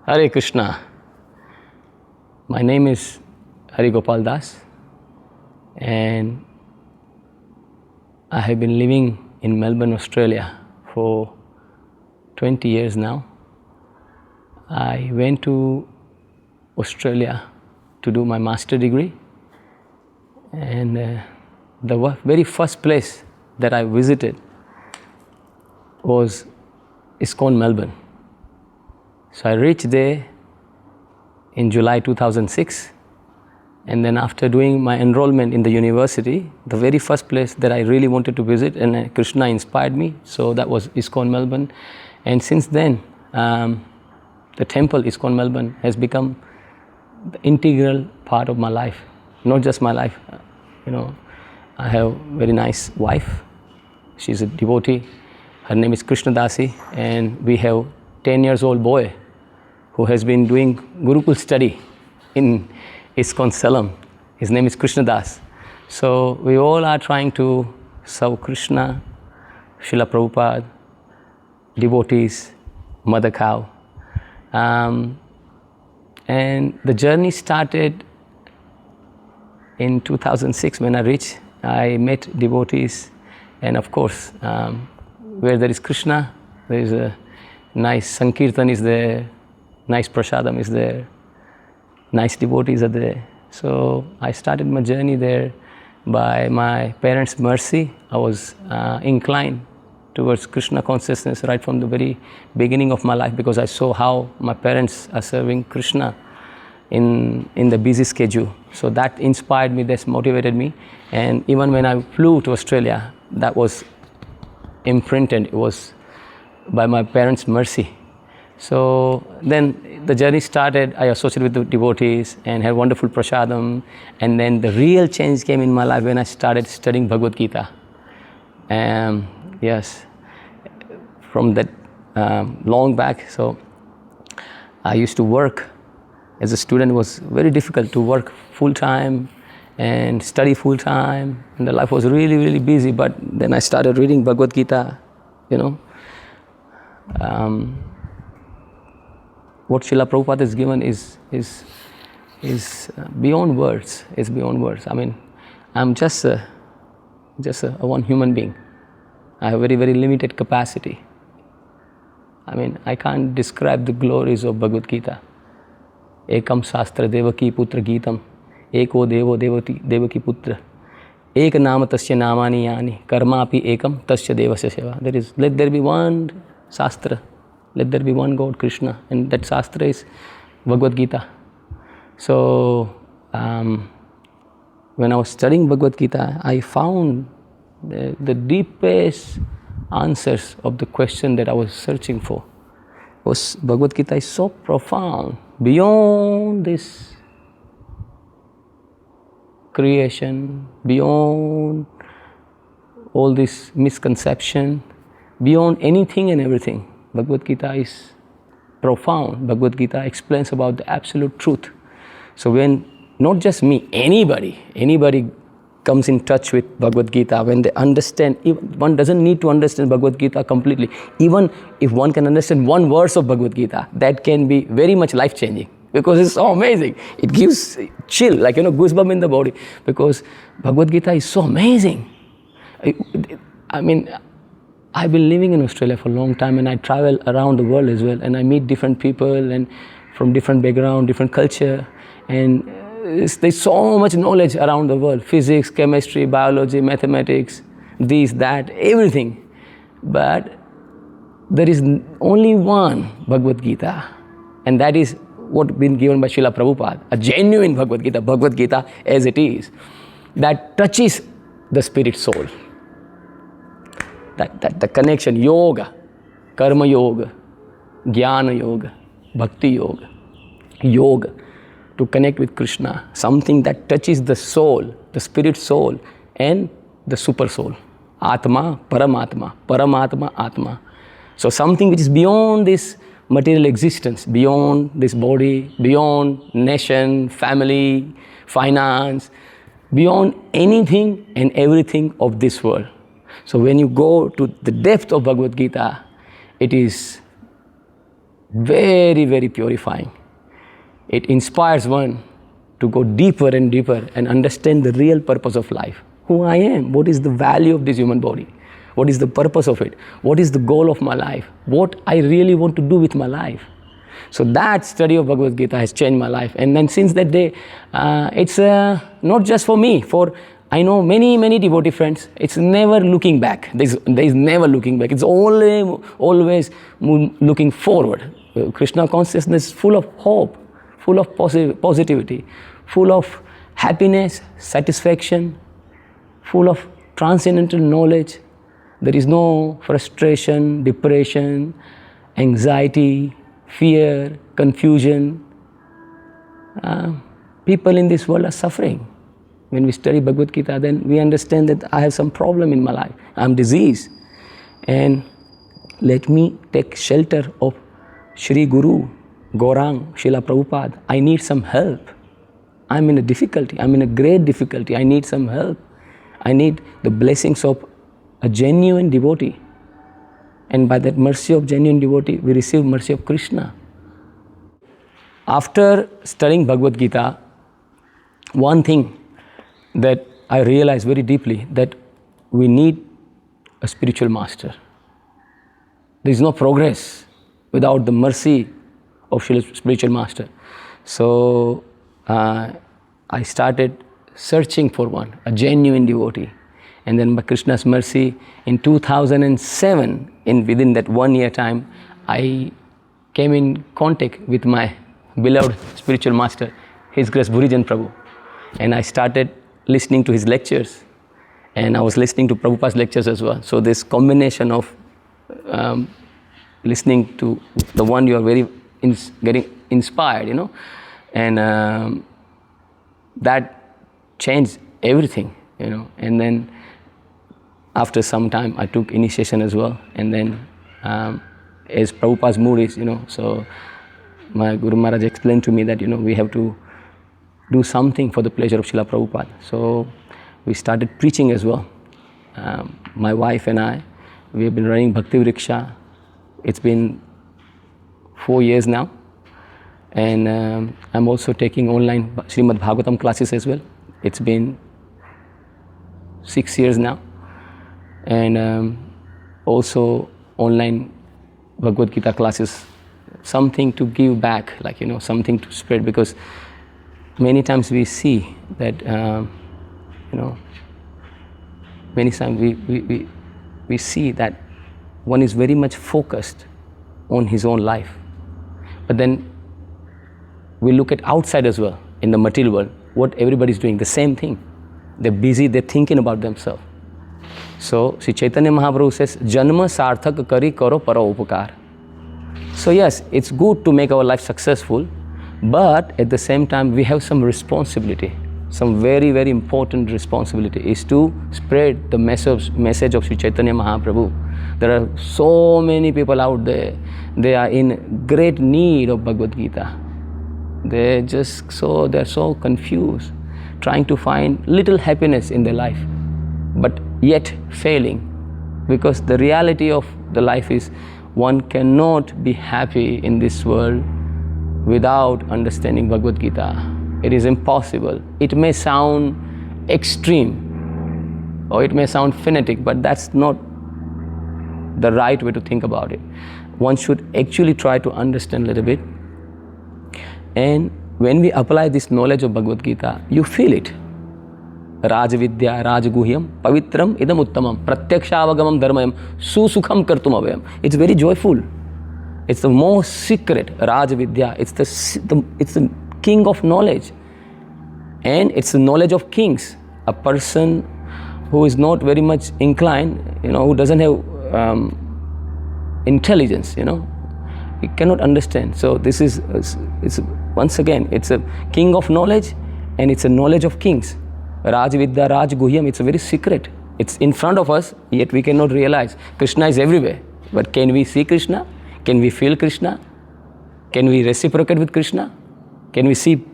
Hare Krishna. My name is Hari Gopal Das, and I have been living in Melbourne, Australia for 20 years now. I went to Australia to do my master degree, and the very first place that I visited was ISKCON Melbourne. So I reached there in July 2006, and then after doing my enrollment in the university, the very first place that I really wanted to visit, and Krishna inspired me, so that was ISKCON Melbourne. And since then, the temple ISKCON Melbourne has become the integral part of my life. Not just my life, I have a very nice wife. She's a devotee. Her name is Krishna Dasi, and we have 10 years old boy who has been doing Gurukul study in ISKCON Salem. His name is Krishna Das. So we all are trying to serve Krishna, Srila Prabhupada, devotees, mother cow. And the journey started in 2006 when I met devotees, and of course, where there is Krishna, there is a nice Sankirtan is there, nice prasadam is there, nice devotees are there. So I started my journey there. By my parents' mercy, I was inclined towards Krishna consciousness right from the very beginning of my life, because I saw how my parents are serving Krishna in the busy schedule. So that inspired me, that motivated me. And even when I flew to Australia, that was imprinted. It was by my parents' mercy. So then the journey started. I associated with the devotees and had wonderful prasadam. And then the real change came in my life when I started studying Bhagavad Gita. Yes, from that long back. So I used to work as a student. It was very difficult to work full time and study full time, and the life was really, really busy. But then I started reading Bhagavad Gita, what Srila Prabhupada has given is beyond words. It's beyond words. I mean, I'm just a one human being. I have very, very limited capacity. I mean, I can't describe the glories of Bhagavad Gita. Ekam Shastra Devaki Putra Gitam, Eko Devo Devaki Putra, Ek Nama Tasya Namani Yani, Karma Api Ekam Tasya Devasya Seva. Let there be one Shastra, let there be one God, Krishna, and that Shastra is Bhagavad Gita. So, when I was studying Bhagavad Gita, I found the deepest answers of the question that I was searching for. Bhagavad Gita is so profound, beyond this creation, beyond all this misconception, beyond anything and everything. Bhagavad Gita is profound. Bhagavad Gita explains about the absolute truth. So when not just me, anybody comes in touch with Bhagavad Gita, when they understand, one doesn't need to understand Bhagavad Gita completely. Even if one can understand one verse of Bhagavad Gita, that can be very much life-changing, because it's so amazing. It gives chill, like, goosebump in the body, because Bhagavad Gita is so amazing. I mean, I've been living in Australia for a long time, and I travel around the world as well, and I meet different people and from different background, different culture, and there's so much knowledge around the world: physics, chemistry, biology, mathematics, this, that, everything. But there is only one Bhagavad Gita, and that is what been given by Srila Prabhupada, a genuine Bhagavad Gita as it is, that touches the spirit soul. That the connection, yoga, karma yoga, jnana yoga, bhakti yoga, to connect with Krishna, something that touches the soul, the spirit soul, and the super soul, Atma, Paramatma, Atma. So something which is beyond this material existence, beyond this body, beyond nation, family, finance, beyond anything and everything of this world. So when you go to the depth of Bhagavad Gita, it is very, very purifying. It inspires one to go deeper and deeper and understand the real purpose of life. Who I am, what is the value of this human body, what is the purpose of it, what is the goal of my life, what I really want to do with my life. So that study of Bhagavad Gita has changed my life. And then since that day, it's not just for me, for I know many, many devotee friends, it's never looking back. There is never looking back. It's always looking forward. Krishna consciousness is full of hope, full of positivity, full of happiness, satisfaction, full of transcendental knowledge. There is no frustration, depression, anxiety, fear, confusion. People in this world are suffering. When we study Bhagavad Gita, then we understand that I have some problem in my life. I'm diseased. And let me take shelter of Shri Guru, Gaurang, Srila Prabhupada. I need some help. I'm in a difficulty. I'm in a great difficulty. I need some help. I need the blessings of a genuine devotee. And by that mercy of genuine devotee, we receive mercy of Krishna. After studying Bhagavad Gita, one thing that I realized very deeply, that we need a spiritual master. There is no progress without the mercy of spiritual master. So I started searching for one, a genuine devotee. And then by Krishna's mercy, in 2007, within that 1 year time, I came in contact with my beloved spiritual master, His Grace Bhurijan Prabhu. And I started listening to his lectures. And I was listening to Prabhupada's lectures as well. So this combination of listening to the one you are very getting inspired, and that changed everything, And then after some time, I took initiation as well. And then as Prabhupada's mood is, so my Guru Maharaj explained to me that, we have to do something for the pleasure of Srila Prabhupada. So we started preaching as well. My wife and I, we have been running Bhakti Vriksha. It's been 4 years now. And I'm also taking online Srimad Bhagavatam classes as well. It's been 6 years now. And also online Bhagavad Gita classes, something to give back, something to spread, because many times we see that, many times we see that one is very much focused on his own life. But then we look at outside as well, in the material world, what everybody is doing, the same thing. They're busy, they're thinking about themselves. So, Sri Chaitanya Mahaprabhu says, Janma sarthak kari karo para upakar. So yes, it's good to make our life successful, but at the same time, we have some responsibility. Some very, very important responsibility is to spread the message of Sri Chaitanya Mahaprabhu. There are so many people out there, they are in great need of Bhagavad Gita. They're so confused, trying to find little happiness in their life, but yet failing. Because the reality of the life is, one cannot be happy in this world without understanding Bhagavad Gita. It is impossible. It may sound extreme or it may sound fanatic, but that's not the right way to think about it. One should actually try to understand a little bit. And when we apply this knowledge of Bhagavad Gita, you feel it. Rajavidya, Rajaguhyam, Pavitram, Idam Uttamam, Pratyakshavagavam Dharmayam, Susukham Kartum Avayam. It's very joyful. It's the most secret, Rajavidya. It's the king of knowledge. And it's the knowledge of kings. A person who is not very much inclined, who doesn't have intelligence, he cannot understand. So this is, once again, it's a king of knowledge and it's a knowledge of kings. Rajavidya, Rajaguhyam, it's a very secret. It's in front of us, yet we cannot realize. Krishna is everywhere. But can we see Krishna? Can we feel Krishna? Can we reciprocate with Krishna? Can we see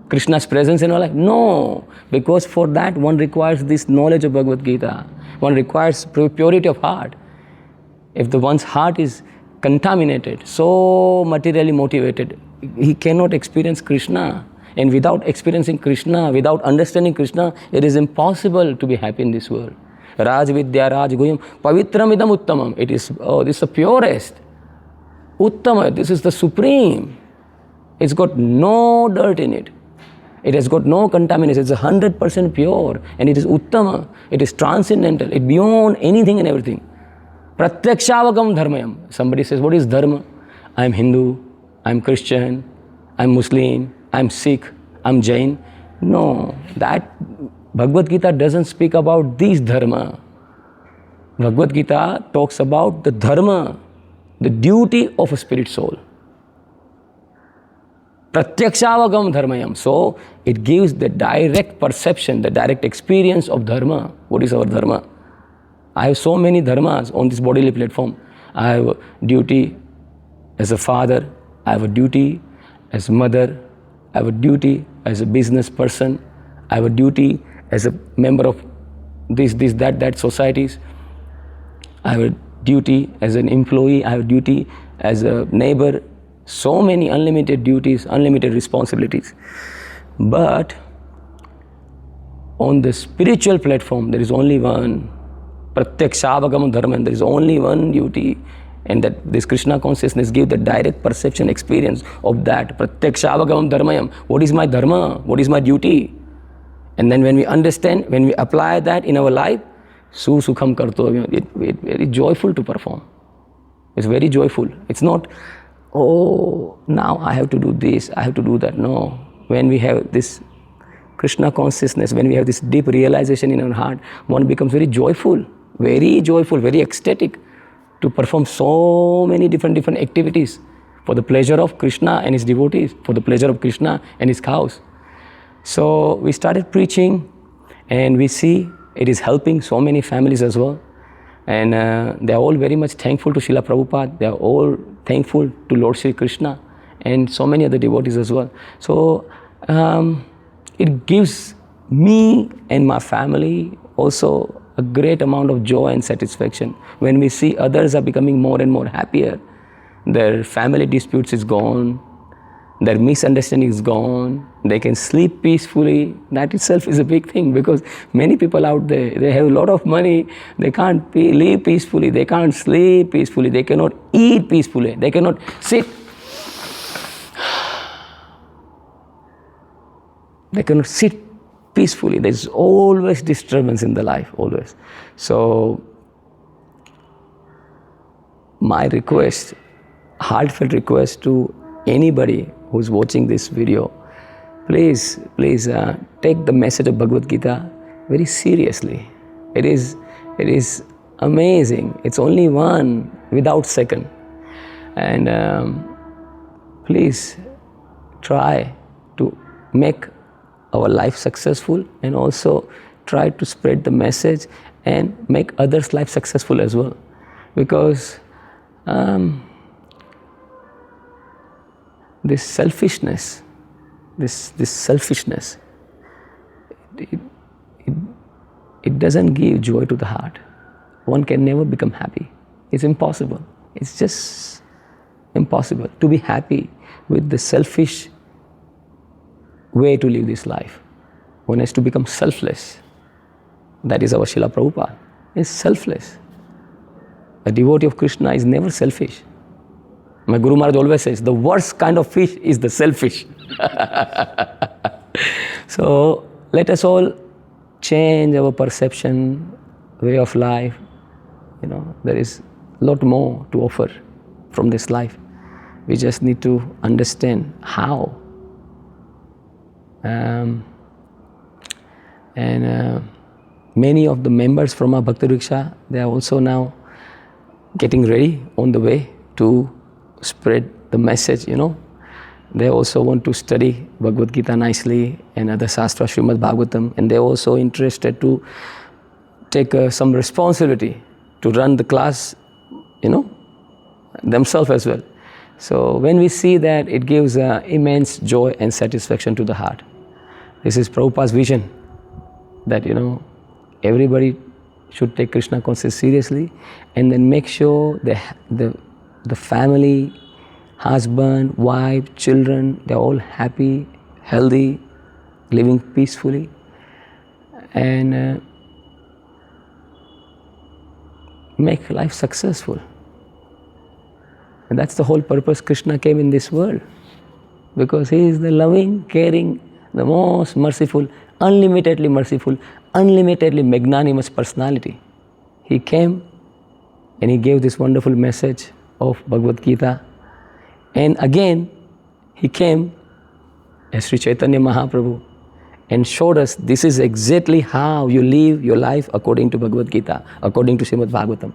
Krishna's presence in our life? No, because for that one requires this knowledge of Bhagavad Gita. One requires purity of heart. If one's heart is contaminated, so materially motivated, he cannot experience Krishna. And without experiencing Krishna, without understanding Krishna, it is impossible to be happy in this world. Raj Vidya Raj Guhyam Pavitram Idam Uttamam. It is, this is the purest. Uttama, this is the supreme. It's got no dirt in it. It has got no contamination. It's 100% pure. And it is Uttama. It is transcendental. It beyond anything and everything. Pratyakshavagam dharmayam. Somebody says, what is dharma? I am Hindu, I am Christian, I am Muslim, I am Sikh, I am Jain. No, that Bhagavad Gita doesn't speak about these dharma. Bhagavad Gita talks about the dharma, the duty of a spirit soul. Pratyakshavagam dharmayam. So it gives the direct perception, the direct experience of dharma. What is our dharma? I have so many dharmas on this bodily platform. I have a duty as a father, I have a duty as a mother, I have a duty as a business person, I have a duty as a member of that societies, I have a duty as an employee, I have a duty as a neighbor, so many unlimited duties, unlimited responsibilities. But on the spiritual platform, there is only one Pratyakshavagam dharma, there is only one duty, and that this Krishna consciousness gives the direct perception experience of that Pratyakshavagam dharmayam. What is my dharma? What is my duty? And then when we understand, when we apply that in our life, su sukham karto, it's very joyful to perform. It's very joyful. It's not, oh, now I have to do this, I have to do that. No. When we have this Krishna consciousness, when we have this deep realization in our heart, one becomes very joyful, very ecstatic to perform so many different activities for the pleasure of Krishna and his devotees, for the pleasure of Krishna and his cows. So we started preaching, and we see it is helping so many families as well. And they are all very much thankful to Srila Prabhupada. They are all thankful to Lord Sri Krishna and so many other devotees as well. So it gives me and my family also a great amount of joy and satisfaction when we see others are becoming more and more happier. Their family disputes is gone, their misunderstanding is gone, they can sleep peacefully. That itself is a big thing, because many people out there, they have a lot of money, they can't live peacefully, they can't sleep peacefully, they cannot eat peacefully, they cannot sit. They cannot sit peacefully. There's always disturbance in the life, always. So my request, heartfelt request to anybody who's watching this video, please take the message of Bhagavad Gita very seriously. It is amazing. It's only one without second. And please try to make our life successful, and also try to spread the message and make others' life successful as well. Because this selfishness, it doesn't give joy to the heart. One can never become happy. It's impossible. It's just impossible to be happy with the selfish way to live this life. One has to become selfless. That is our Srila Prabhupada. Is selfless. A devotee of Krishna is never selfish. My Guru Maharaj always says, the worst kind of fish is the selfish. So let us all change our perception, way of life. There is a lot more to offer from this life. We just need to understand how. Many of the members from our Bhakti Riksha, they are also now getting ready on the way to spread the message, They also want to study Bhagavad Gita nicely and other Shastra, Srimad Bhagavatam, and they're also interested to take some responsibility to run the class, themselves as well. So when we see that, it gives immense joy and satisfaction to the heart. This is Prabhupada's vision, that everybody should take Krishna consciousness seriously, and then make sure the the family, husband, wife, children, they're all happy, healthy, living peacefully. And make life successful. And that's the whole purpose Krishna came in this world. Because he is the loving, caring, the most merciful, unlimitedly magnanimous personality. He came and he gave this wonderful message of Bhagavad Gita. And again, he came as Sri Chaitanya Mahaprabhu and showed us this is exactly how you live your life according to Bhagavad Gita, according to Srimad Bhagavatam.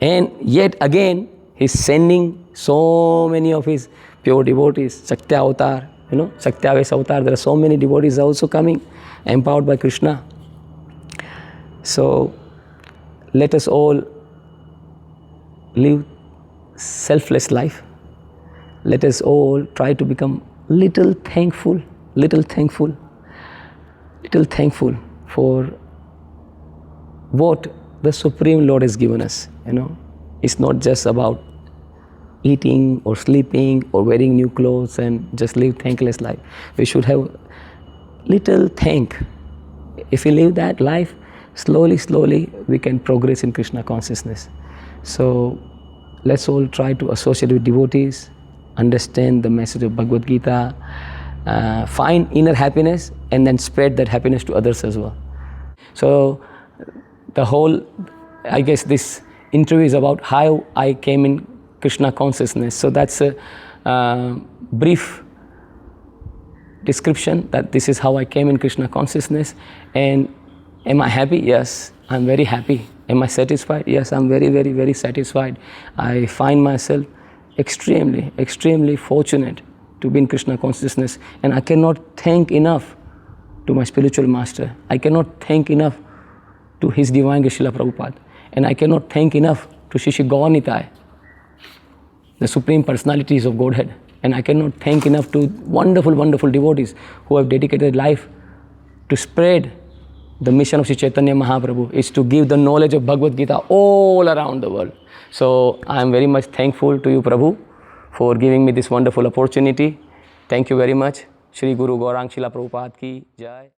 And yet again, he's sending so many of his pure devotees, Saktya Avatar, Saktya Vesa Avatar, there are so many devotees also coming, empowered by Krishna. So, let us all live selfless life. Let us all try to become little thankful for what the Supreme Lord has given us. It's not just about eating or sleeping or wearing new clothes and just live thankless life. We should have little thank. If we live that life, slowly we can progress in Krishna consciousness. So let's all try to associate with devotees, understand the message of Bhagavad Gita, find inner happiness and then spread that happiness to others as well. So the whole, I guess this interview is about how I came in Krishna consciousness. So that's a brief description that this is how I came in Krishna consciousness. And am I happy? Yes, I'm very happy. Am I satisfied? Yes, I'm very satisfied. I find myself extremely fortunate to be in Krishna consciousness, and I cannot thank enough to my spiritual master. I cannot thank enough to His Divine Grace Srila Prabhupada, and I cannot thank enough to Shri Shri Gaur Nitai, the Supreme Personalities of Godhead, and I cannot thank enough to wonderful devotees who have dedicated life to spread the mission of Sri Chaitanya Mahaprabhu is to give the knowledge of Bhagavad Gita all around the world. So I am very much thankful to you, Prabhu, for giving me this wonderful opportunity. Thank you very much. Shri Guru Gaurang Srila Prabhupada ki Jai.